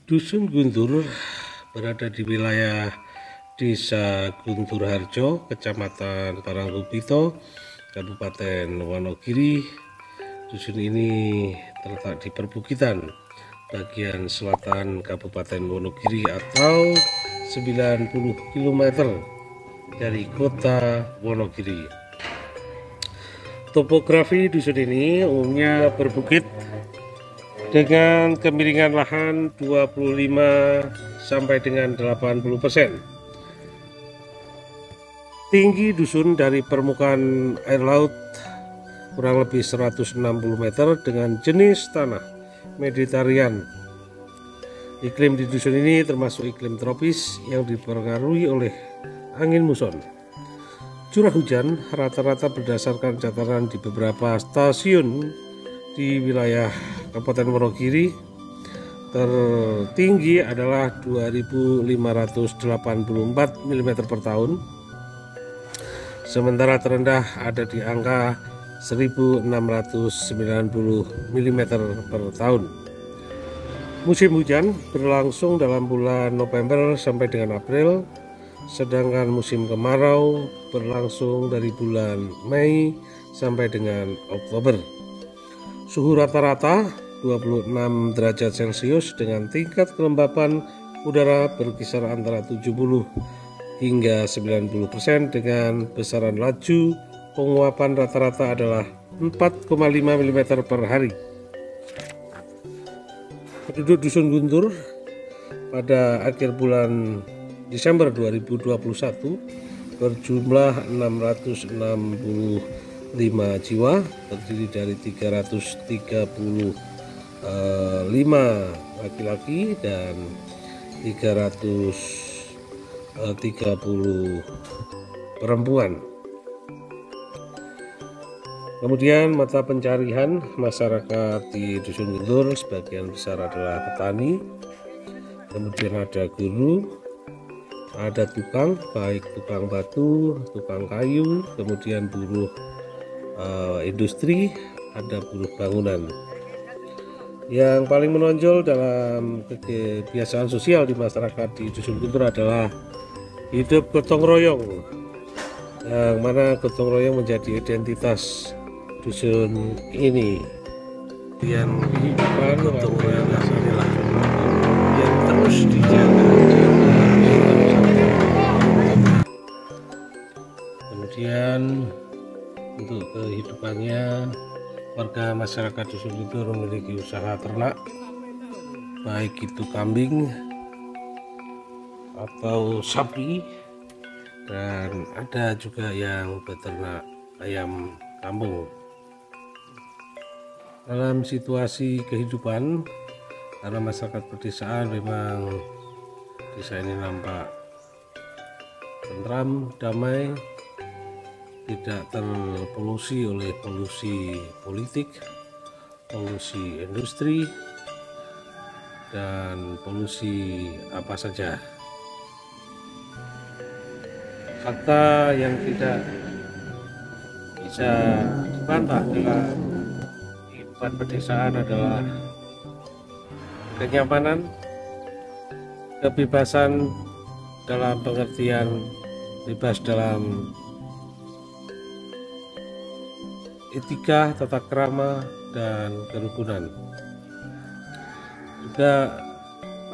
Dusun Guntur berada di wilayah Desa Guntur Harjo, Kecamatan Parangkubito, Kabupaten Wonogiri. Dusun ini terletak di perbukitan bagian selatan Kabupaten Wonogiri atau 90 km dari kota Wonogiri. Topografi dusun ini umumnya berbukit dengan kemiringan lahan 25 sampai dengan 80%. Tinggi dusun dari permukaan air laut kurang lebih 160 meter dengan jenis tanah Mediterranean. Iklim di dusun ini termasuk iklim tropis yang dipengaruhi oleh angin muson. Curah hujan rata-rata berdasarkan catatan di beberapa stasiun di wilayah Kabupaten Wonogiri tertinggi adalah 2.584 mm per tahun, sementara terendah ada di angka 1.690 mm per tahun. Musim hujan berlangsung dalam bulan November sampai dengan April, sedangkan musim kemarau berlangsung dari bulan Mei sampai dengan Oktober. Suhu rata-rata 26 derajat Celcius dengan tingkat kelembapan udara berkisar antara 70 hingga 90% dengan besaran laju penguapan rata-rata adalah 4,5 mm per hari. Penduduk Dusun Guntur pada akhir bulan Desember 2021 berjumlah 665 jiwa, terdiri dari 335 laki-laki dan 330 perempuan. Kemudian mata pencarian masyarakat di Dusun Guntur sebagian besar adalah petani, kemudian ada guru, ada tukang, baik tukang batu, tukang kayu, kemudian buruh industri, ada buruh bangunan. Yang paling menonjol dalam kebiasaan sosial di masyarakat di Dusun Guntur adalah hidup gotong royong, yang mana gotong royong menjadi identitas dusun ini. Yang kehidupan gotong royong adalah yang terus dijaga. Kemudian untuk kehidupannya, warga masyarakat Dusun Guntur memiliki usaha ternak, baik itu kambing atau sapi, dan ada juga yang beternak ayam kampung. Dalam situasi kehidupan, karena masyarakat pedesaan memang desa ini nampak tentram, damai, tidak terpolusi oleh polusi politik, polusi industri, dan polusi apa saja. Fakta yang tidak bisa dibantah dalam kehidupan pedesaan adalah kenyamanan, kebebasan dalam pengertian bebas dalam etika, tata krama, dan kerukunan. Juga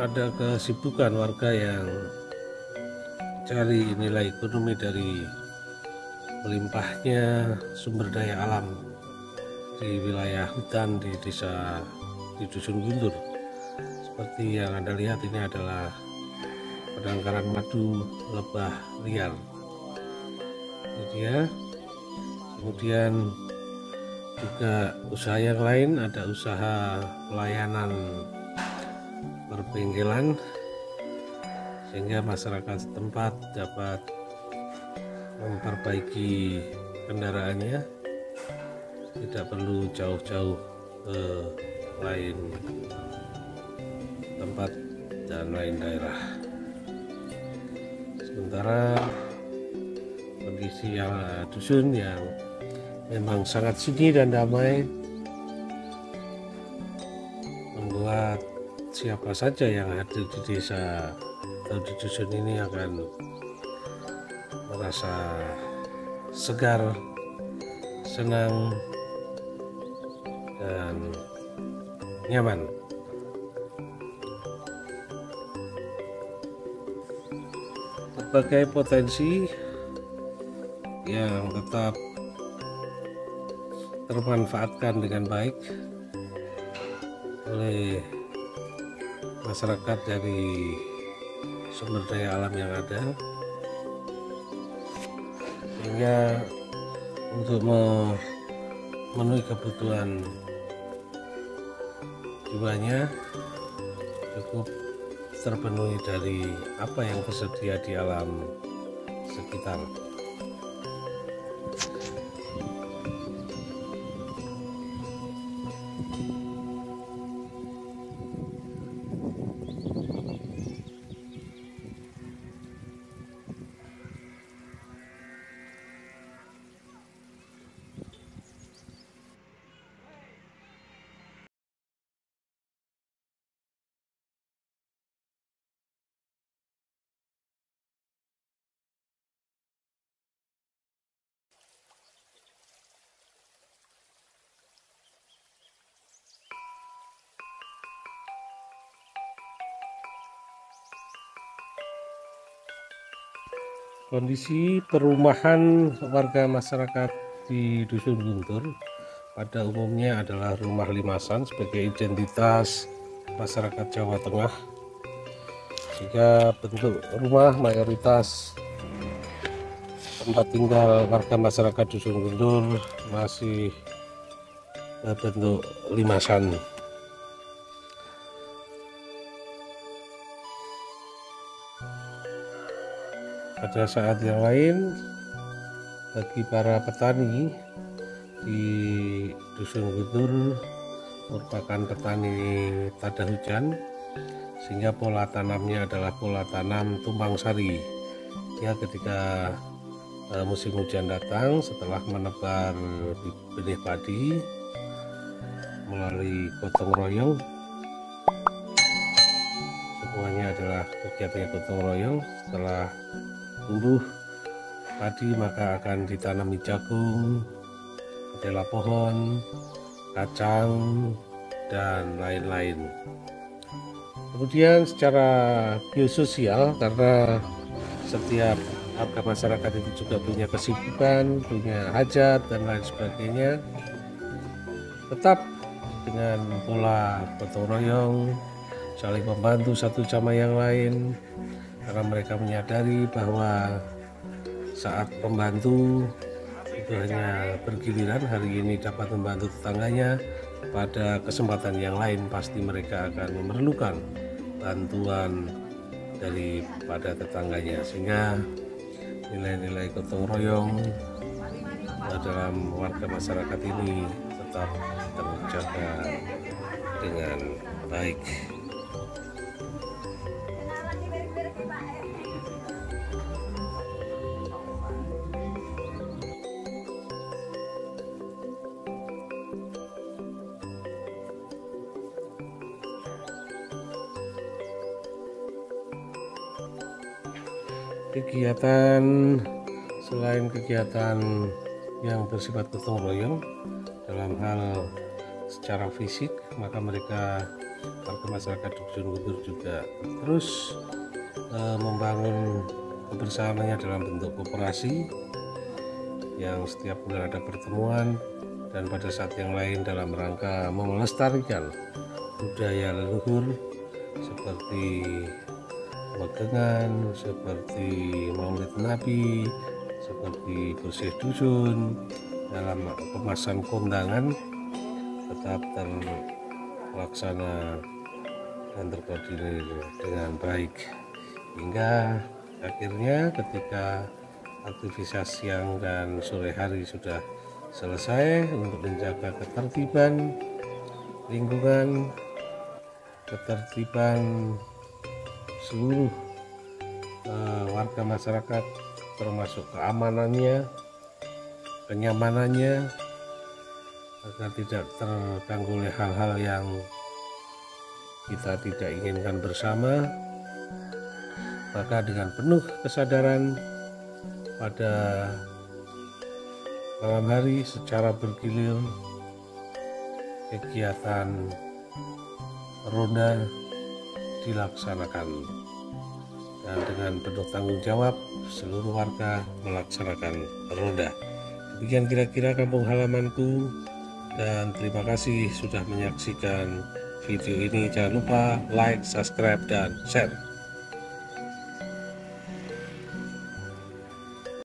ada kesibukan warga yang mencari nilai ekonomi dari melimpahnya sumber daya alam di wilayah hutan di desa di Dusun Guntur. Seperti yang Anda lihat, ini adalah penangkaran madu lebah liar. Ini dia. Kemudian juga usaha yang lain, ada usaha pelayanan perbengkelan, sehingga masyarakat setempat dapat memperbaiki kendaraannya, tidak perlu jauh-jauh ke lain tempat dan lain daerah. Sementara kondisi yang dusun yang memang sangat sunyi dan damai membuat siapa saja yang hadir di desa atau di dusun ini akan merasa segar, senang, dan nyaman. Berbagai potensi yang tetap termanfaatkan dengan baik oleh masyarakat dari sumber daya alam yang ada, sehingga untuk memenuhi kebutuhan jiwanya cukup terpenuhi dari apa yang tersedia di alam sekitar. Kondisi perumahan warga masyarakat di Dusun Guntur pada umumnya adalah rumah limasan sebagai identitas masyarakat Jawa Tengah, jika bentuk rumah mayoritas tempat tinggal warga masyarakat Dusun Guntur masih berbentuk limasan. Pada saat yang lain, bagi para petani di Dusun Guntur merupakan petani tada hujan, sehingga pola tanamnya adalah pola tanam tumpang sari. Ya, ketika musim hujan datang, setelah menebar benih padi melalui gotong royong, semuanya adalah kegiatan gotong royong. Setelah tumbuh padi maka akan ditanami jagung, ketela pohon, kacang, dan lain-lain. Kemudian secara biososial, karena setiap warga masyarakat itu juga punya kesibukan, punya hajat dan lain sebagainya, tetap dengan pola gotong royong, saling membantu satu sama yang lain, karena mereka menyadari bahwa saat membantu itu hanya bergiliran. Hari ini dapat membantu tetangganya, pada kesempatan yang lain pasti mereka akan memerlukan bantuan daripada tetangganya, sehingga nilai-nilai gotong royong dalam warga masyarakat ini tetap terjaga dengan baik. Kegiatan selain kegiatan yang bersifat gotong royong dalam hal secara fisik, maka mereka warga masyarakat Dusun Guntur juga terus membangun kebersamaannya dalam bentuk koperasi yang setiap bulan ada pertemuan, dan pada saat yang lain dalam rangka melestarikan budaya leluhur seperti wagengan, seperti maulid Nabi, seperti bersih dusun, dalam kemasan kondangan tetap terlaksana dan terkoordinir dengan baik, hingga akhirnya ketika aktivitas siang dan sore hari sudah selesai, untuk menjaga ketertiban lingkungan, ketertiban seluruh warga masyarakat, termasuk keamanannya, kenyamanannya, agar tidak terganggu oleh hal-hal yang kita tidak inginkan bersama, maka dengan penuh kesadaran pada malam hari secara bergilir kegiatan ronda dilaksanakan, dan dengan penuh tanggung jawab seluruh warga melaksanakan ronda. Demikian kira-kira kampung halamanku, dan terima kasih sudah menyaksikan video ini. Jangan lupa like, subscribe, dan share.